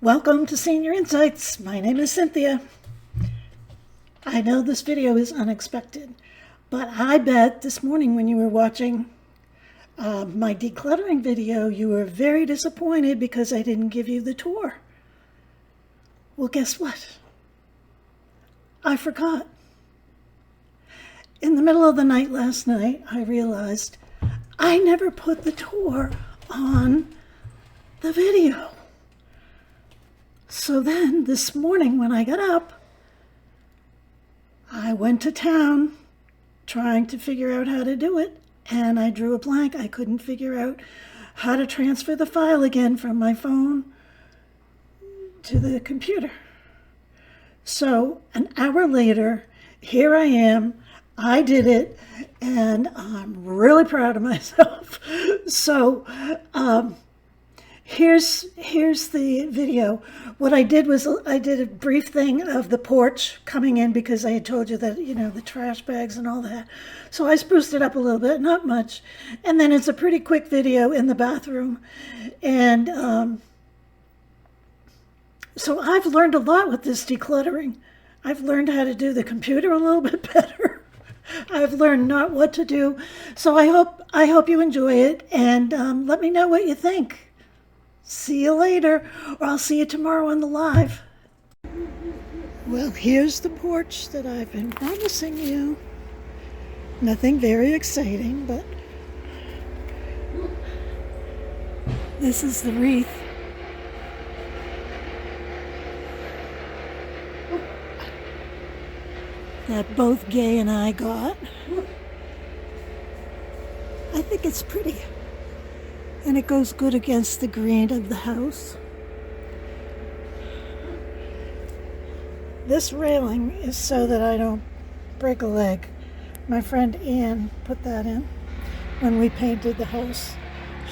Welcome to Senior Insights. My name is Cynthia. I know this video is unexpected, but I bet this morning when you were watching my decluttering video, you were very disappointed because I didn't give you the tour. Well, guess what? I forgot. In the middle of the night last night, I realized I never put the tour on the video. So then this morning when I got up, I went to town trying to figure out how to do it, and I drew a blank. I couldn't figure out how to transfer the file again from my phone to the computer. So an hour later, here I am. I did it, and I'm really proud of myself. So here's the video. What I did was I did a brief thing of the porch coming in because I had told you that, the trash bags and all that. So I spruced it up a little bit, not much. And then it's a pretty quick video in the bathroom. And so I've learned a lot with this decluttering. I've learned how to do the computer a little bit better. I've learned not what to do. So I hope you enjoy it, and let me know what you think. See you later, or I'll see you tomorrow on the live. Well, here's the porch that I've been promising you. Nothing very exciting, but this is the wreath. That both Gay and I got. I think it's pretty. And it goes good against the green of the house. This railing is so that I don't break a leg. My friend Ann put that in when we painted the house.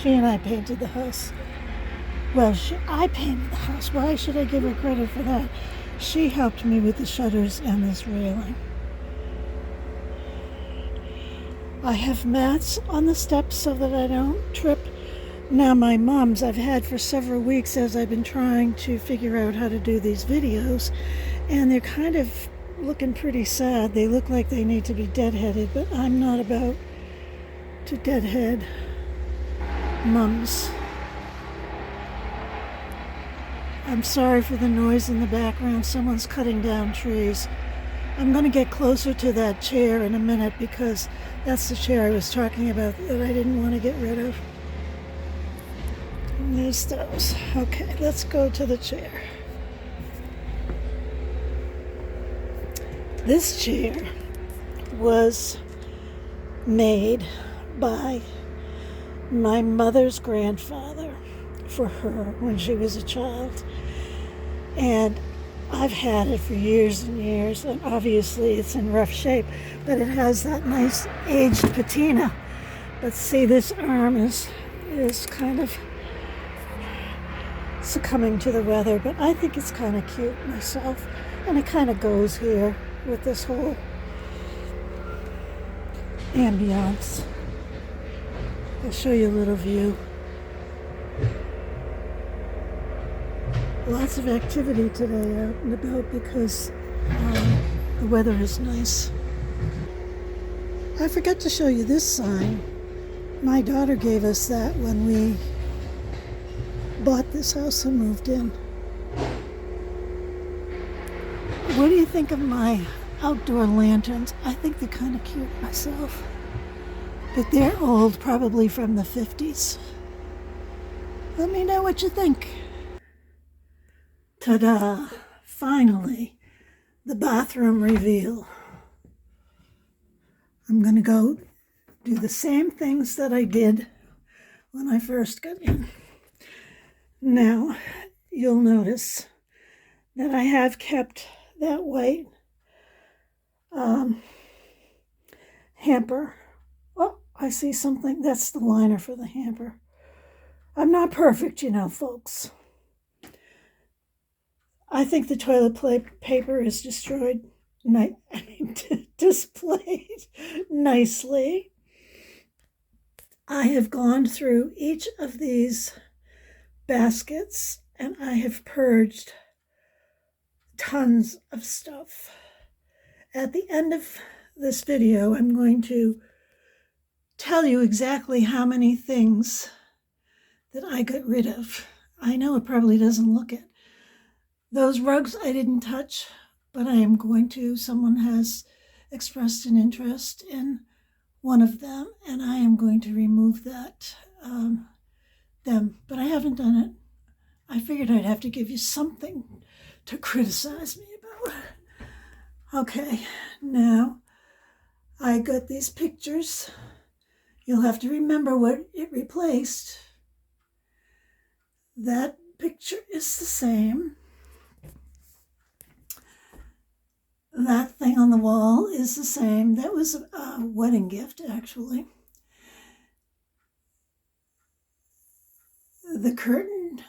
She and I painted the house. Well, I painted the house. Why should I give her credit for that? She helped me with the shutters and this railing. I have mats on the steps so that I don't trip. Now my mums I've had for several weeks as I've been trying to figure out how to do these videos, and they're kind of looking pretty sad. They look like they need to be deadheaded, but I'm not about to deadhead mums. I'm sorry for the noise in the background. Someone's cutting down trees. I'm going to get closer to that chair in a minute because that's the chair I was talking about that I didn't want to get rid of. And there's those. Okay, let's go to the chair. This chair was made by my mother's grandfather for her when she was a child. And I've had it for years and years, and obviously it's in rough shape, but it has that nice aged patina. But see, this arm is kind of succumbing to the weather, but I think it's kind of cute myself, and it kind of goes here with this whole ambiance. I'll show you a little view. Lots of activity today out and about because the weather is nice. I forgot to show you this sign. My daughter gave us that when we bought this house and moved in. What do you think of my outdoor lanterns? I think they're kind of cute myself. But they're old, probably from the 50s. Let me know what you think. Ta-da! Finally, the bathroom reveal. I'm going to go do the same things that I did when I first got in. Now, you'll notice that I have kept that white hamper. Oh, I see something. That's the liner for the hamper. I'm not perfect, folks. I think the toilet paper is displayed nicely. I have gone through each of these baskets and I have purged tons of stuff. At the end of this video, I'm going to tell you exactly how many things that I got rid of. I know it probably doesn't look it. Those rugs I didn't touch, but I am going to. Someone has expressed an interest in one of them, and I am going to remove them. But I haven't done it. I figured I'd have to give you something to criticize me about. Okay, now I got these pictures. You'll have to remember what it replaced. That picture is the same. That thing on the wall is the same. That was a wedding gift, actually. The curtain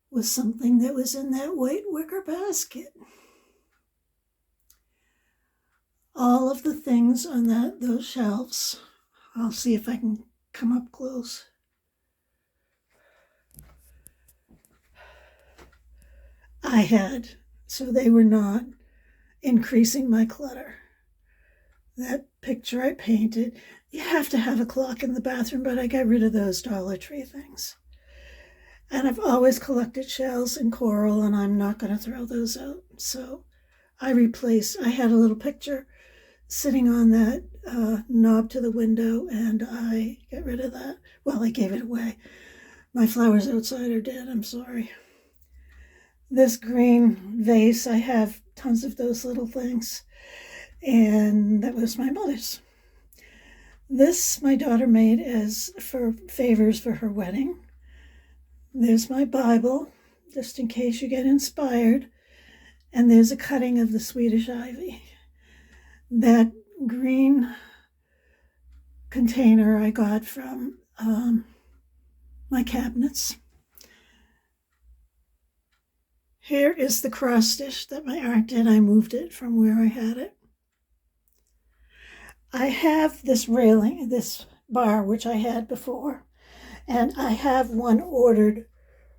was something that was in that white wicker basket. All of the things on those shelves, I'll see if I can come up close. I had, so they were not increasing my clutter. That picture I painted, you have to have a clock in the bathroom, but I got rid of those Dollar Tree things. And I've always collected shells and coral, and I'm not going to throw those out. So I had a little picture sitting on that knob to the window, and I got rid of that. Well, I gave it away. My flowers outside are dead, I'm sorry. This green vase, I have tons of those little things, and that was my mother's. This my daughter made as for favors for her wedding. There's my Bible, just in case you get inspired, and there's a cutting of the Swedish ivy. That green container I got from my cabinets. Here is the cross stitch that my aunt did. I moved it from where I had it. I have this railing, this bar, which I had before, and I have one ordered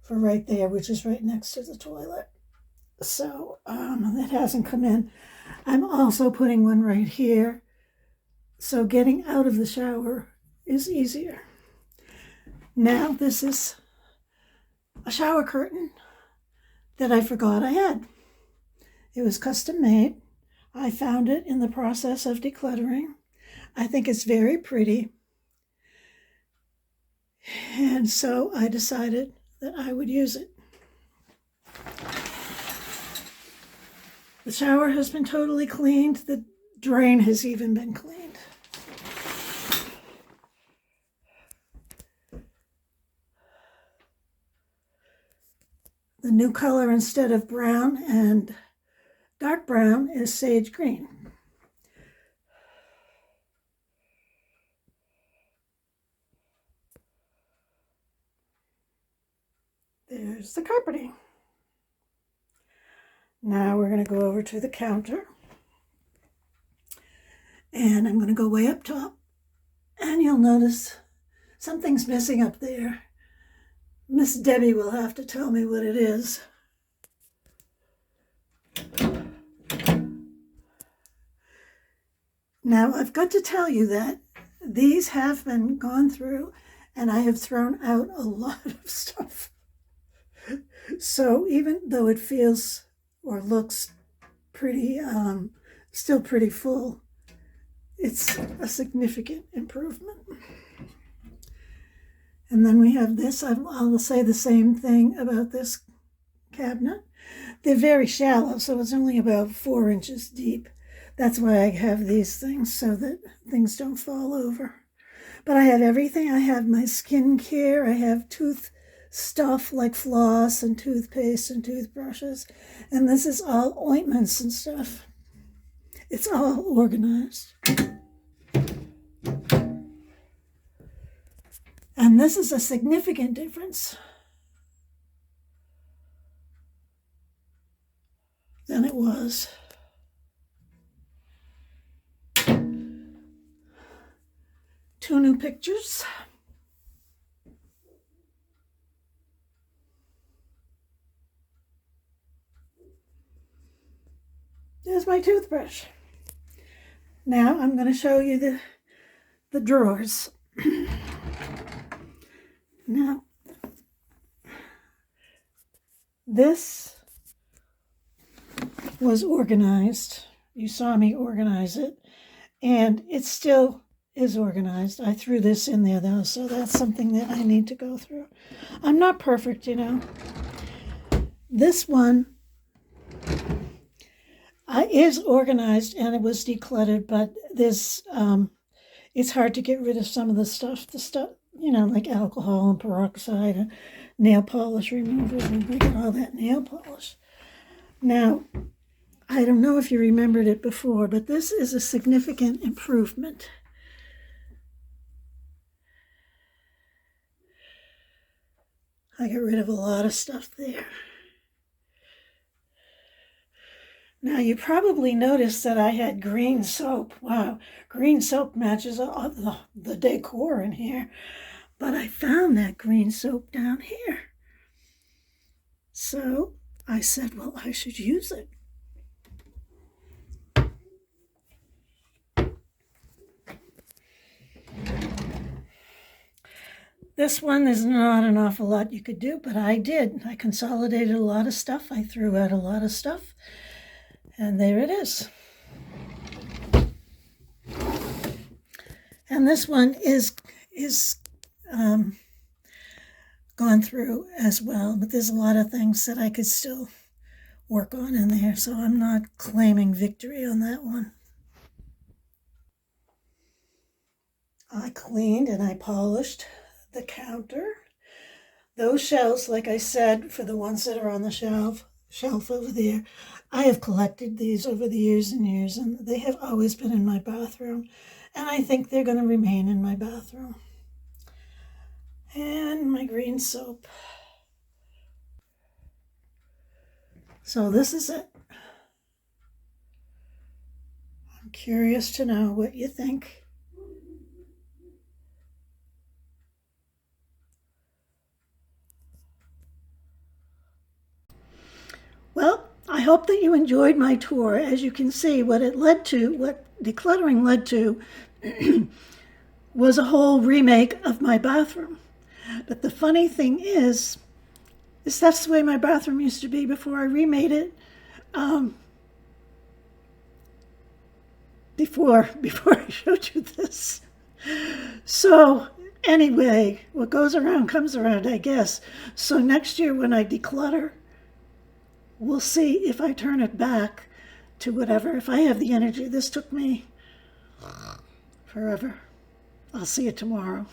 for right there, which is right next to the toilet. So it hasn't come in. I'm also putting one right here, so getting out of the shower is easier. Now this is a shower curtain that I forgot I had. It was custom made. I found it in the process of decluttering. I think it's very pretty. And so I decided that I would use it. The shower has been totally cleaned. The drain has even been cleaned. The new color instead of brown and dark brown is sage green. There's the carpeting. Now we're going to go over to the counter. And I'm going to go way up top. And you'll notice something's missing up there. Miss Debbie will have to tell me what it is. Now, I've got to tell you that these have been gone through, and I have thrown out a lot of stuff. So even though it feels or looks pretty, still pretty full, it's a significant improvement. And then we have this. I'll say the same thing about this cabinet. They're very shallow, so it's only about 4 inches deep. That's why I have these things, so that things don't fall over. But I have everything. I have my skincare. I have tooth stuff like floss and toothpaste and toothbrushes. And this is all ointments and stuff. It's all organized. And this is a significant difference than it was. Two new pictures. There's my toothbrush. Now I'm going to show you the drawers. Now, this was organized. You saw me organize it, and it still is organized. I threw this in there though, so that's something that I need to go through. I'm not perfect, you know. This one is organized and it was decluttered, but there's it's hard to get rid of some of the stuff, you know, like alcohol and peroxide and nail polish remover, and look at all that nail polish. Now, I don't know if you remembered it before, but this is a significant improvement. I got rid of a lot of stuff there. Now, you probably noticed that I had green soap. Wow, green soap matches all the decor in here. But I found that green soap down here. So I said, well, I should use it. This one, there's not an awful lot you could do, but I did. I consolidated a lot of stuff. I threw out a lot of stuff. And there it is. And this one is gone through as well, but there's a lot of things that I could still work on in there, so I'm not claiming victory on that one. I cleaned and I polished the counter. Those shelves, like I said, for the ones that are on the shelf over there, I have collected these over the years and years, and they have always been in my bathroom, and I think they're going to remain in my bathroom. And my green soap. So this is it. I'm curious to know what you think. Well, I hope that you enjoyed my tour. As you can see, what decluttering led to was a whole remake of my bathroom. But the funny thing is that's the way my bathroom used to be before I remade it. Before I showed you this. So anyway, what goes around comes around, I guess. So next year when I declutter, we'll see if I turn it back to whatever, if I have the energy. This took me forever. I'll see you tomorrow.